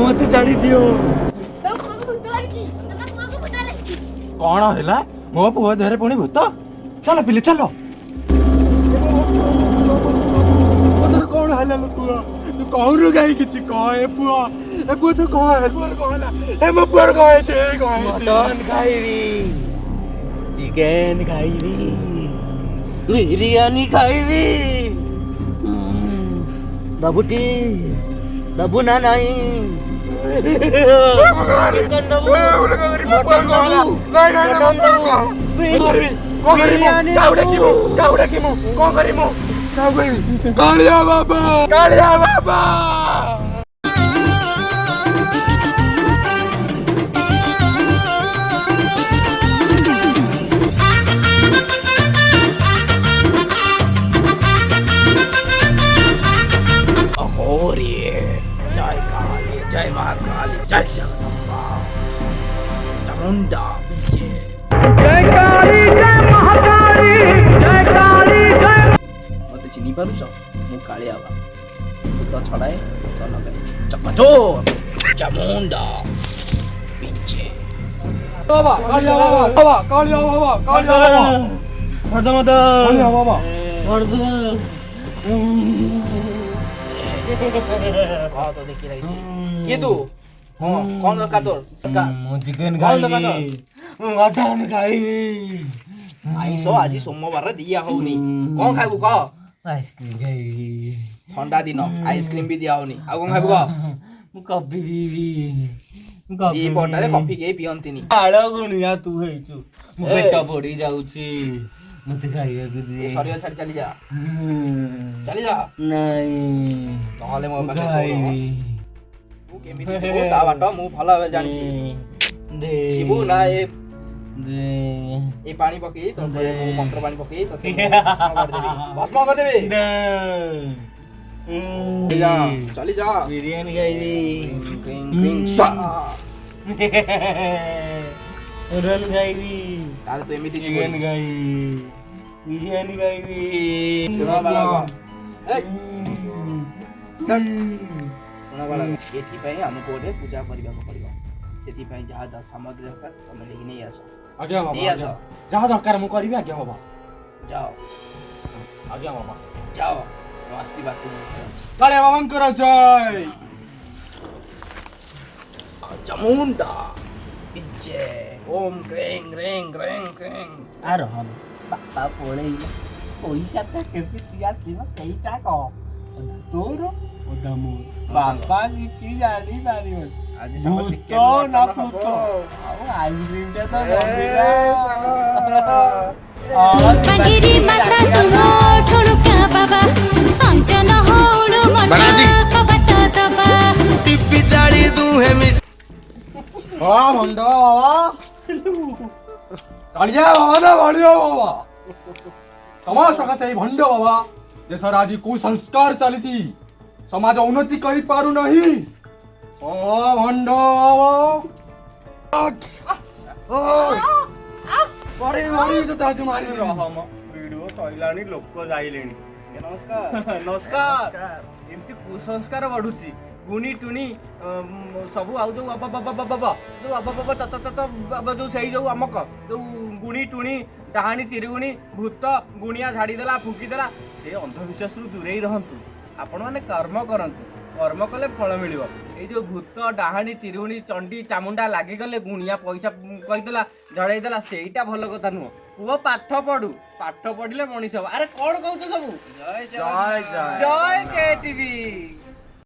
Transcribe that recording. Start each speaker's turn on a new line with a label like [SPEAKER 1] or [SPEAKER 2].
[SPEAKER 1] मत छाड़ी दियो
[SPEAKER 2] कौन है मो पुआ देहरे पुणी भूत चलो पिले चलो कौन है पुआ तू कहू गाई किछि कह ए पुआ तू कह है ए मो पुआ कह छे
[SPEAKER 1] मटन खाइबी चिकन खाइबी बिरयानी खाइबी बाबूटी बाबू ना नहीं चिकन दबू मटन दबू
[SPEAKER 2] कालिया बाबा
[SPEAKER 1] जय मां काली जय जगदम्बा चामुंडा बिंजे जय काली जय महाकाली जय काली जय मते चिनी पारुछ मु काली आवा तो छड़ाए तो लगाए चकचोर चामुंडा बिंजे
[SPEAKER 2] बाबा कालिया बाबा
[SPEAKER 1] मत
[SPEAKER 2] कालिया बाबा
[SPEAKER 1] हाँ तो देखी रही ये तू हाँ कौन दरकार तोर
[SPEAKER 2] मु चिकन खाइबी मटन खाइबी
[SPEAKER 1] आइसो आज सोमवार दिया होनी कौन खाइबू कह
[SPEAKER 2] आइसक्रीम खाइबी
[SPEAKER 1] ठंडा दिन आइसक्रीम भी दिया होनी आ कौन खाइबू कह
[SPEAKER 2] मु कॉफी पीबी
[SPEAKER 1] ई पटारे कॉफी के पियंतिनी
[SPEAKER 2] आळ गुणिया तू हेचु मु पेट पड़ी जाउची मते खाइबा को दे
[SPEAKER 1] सरिया छाड़ी चली जा
[SPEAKER 2] नहीं
[SPEAKER 1] तहले मो पाखे तू केमिति तू ता बाट मु भला भाबे जानिछि
[SPEAKER 2] दे
[SPEAKER 1] जीवू ना
[SPEAKER 2] दे
[SPEAKER 1] ए पानी पके तो मु मंत्र पानी पके तो भस्म कर देबी चली जा
[SPEAKER 2] बिरयानी खाइबी
[SPEAKER 1] क्रिंग
[SPEAKER 2] रन खाइबी
[SPEAKER 1] ताले तो एमिति
[SPEAKER 2] चिकन खाइबी बिरयानी खाइबी
[SPEAKER 1] सुना बाला ए सुना बाला एथि पई हमको गोटे पूजा करिबा को पड़िबो सेथि पई जहा जहा सामग्री दरकार तमे लेके नै आसो
[SPEAKER 2] आज्ञा बाबा
[SPEAKER 1] नै आसो
[SPEAKER 2] जहा दरकार मु करबी आज्ञा बाबा
[SPEAKER 1] जाओ
[SPEAKER 2] आज्ञा बाबा
[SPEAKER 1] जाओ वास्ती बात
[SPEAKER 2] कालिया बाबांकर जय
[SPEAKER 1] चामुंडा बिंजे ओम क्रेंग रेंग रेंग क्रेंग
[SPEAKER 2] आरो हम बापा पळे पैसा ता केबे तिया जीव केइटा को तोरो ओदा मो बापा किछि जानी पारिबो
[SPEAKER 1] आज सब चिकन
[SPEAKER 2] तो ना पुतो आ आइसक्रीम ता तो
[SPEAKER 3] बंगिरी माता तुमो ठुणुका बाबा संजन होळु मन कबता दबा
[SPEAKER 4] टिप्पी जाड़ी दूहे मिस
[SPEAKER 2] हां भंडा बाबा कालिया बाबा ना कालिया बाबा तमा सका सही भंडा बाबा देशर आज को संस्कार चलीची समाज उन्नति करि पारु नहीं ओ भंडा बाबा बड़ी बड़ी तो ताजु मारी हम वीडियो सइलानी लोक जाइलेनी
[SPEAKER 1] नमस्कार
[SPEAKER 2] नमस्कार एमती कुसंस्कार बढ़ुची गुणी टुनी सब आउ जो बाबा बाबा बाबा जो बाबा बाबा तत तत बाबा जो सही जो अमक जो गुणी टुनी डाहाणी चिरगुणी भूत गुणिया झाड़ी देला फुंकी देला से अंधविश्वास रु दूरे रहंतु आपण माने कर्म करंतु
[SPEAKER 5] कर्म कले फल मिल जो भूत डाहाणी चिरुणी चंडी चामुंडा लगिगले गुणिया पैसा कहीदेला झड़ेदेला सेटा भल कथा नुह पुओ पाठ पढ़ू पाठ पढ़ले मनीष हम अरे कौन कौच सब जय जय जय के टीवी।